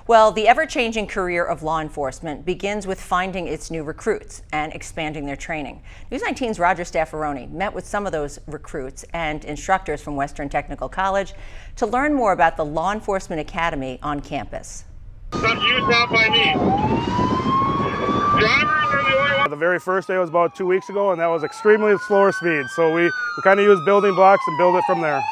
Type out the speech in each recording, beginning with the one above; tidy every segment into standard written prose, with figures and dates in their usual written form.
Well, the ever-changing career of law enforcement begins with finding its new recruits and expanding their training. News 19's Roger Staffaroni met with some of those recruits and instructors from Western Technical College to learn more about the Law Enforcement Academy on campus. The very first day was about 2 weeks ago, and that was extremely slower speed. So we kind of use building blocks and build it from there.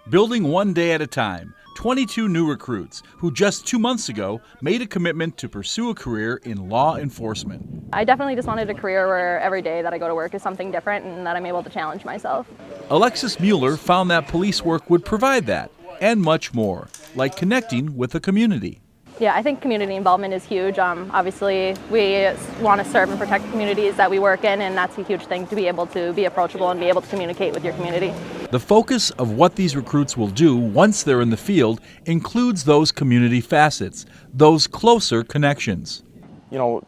Building one day at a time, 22 new recruits who just 2 months ago made a commitment to pursue a career in law enforcement. I definitely just wanted a career where every day that I go to work is something different and that I'm able to challenge myself. Alexis Mueller found that police work would provide that and much more, like connecting with the community. Yeah, I think community involvement is huge. Obviously, we want to serve and protect the communities that we work in, and that's a huge thing, to be able to be approachable and be able to communicate with your community. The focus of what these recruits will do once they're in the field includes those community facets, those closer connections. You know,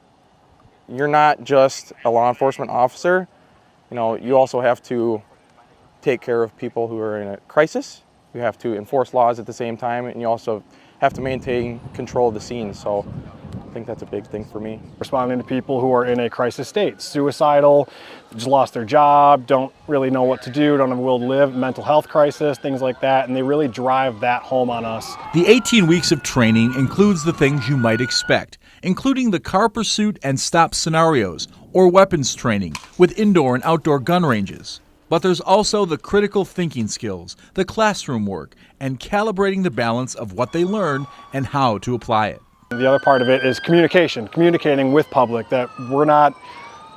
you're not just a law enforcement officer. You know, you also have to take care of people who are in a crisis. You have to enforce laws at the same time, and you also have to maintain control of the scene. So I think that's a big thing for me. Responding to people who are in a crisis state, suicidal, just lost their job, don't really know what to do, don't have a will to live, mental health crisis, things like that, and they really drive that home on us. The 18 weeks of training includes the things you might expect, including the car pursuit and stop scenarios, or weapons training with indoor and outdoor gun ranges. But there's also the critical thinking skills, the classroom work, and calibrating the balance of what they learn and how to apply it. The other part of it is communication, communicating with public, that we're not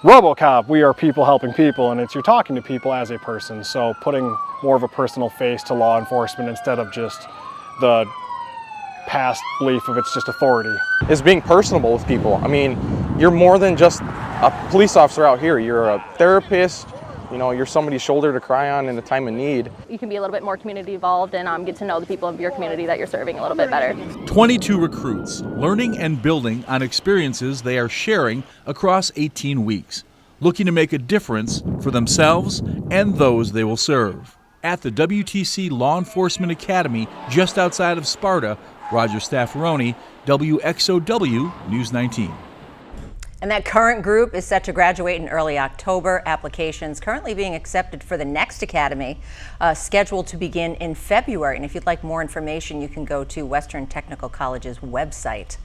RoboCop, we are people helping people, and you're talking to people as a person. So putting more of a personal face to law enforcement instead of just the past belief of it's just authority. Is being personable with people. I mean, you're more than just a police officer out here. You're a therapist. You know, you're somebody's shoulder to cry on in a time of need. You can be a little bit more community involved and get to know the people of your community that you're serving a little bit better. 22 recruits, learning and building on experiences they are sharing across 18 weeks, looking to make a difference for themselves and those they will serve. At the WTC Law Enforcement Academy just outside of Sparta, Roger Staffaroni, WXOW News 19. And that current group is set to graduate in early October. Applications currently being accepted for the next academy, scheduled to begin in February. And if you'd like more information, you can go to Western Technical College's website.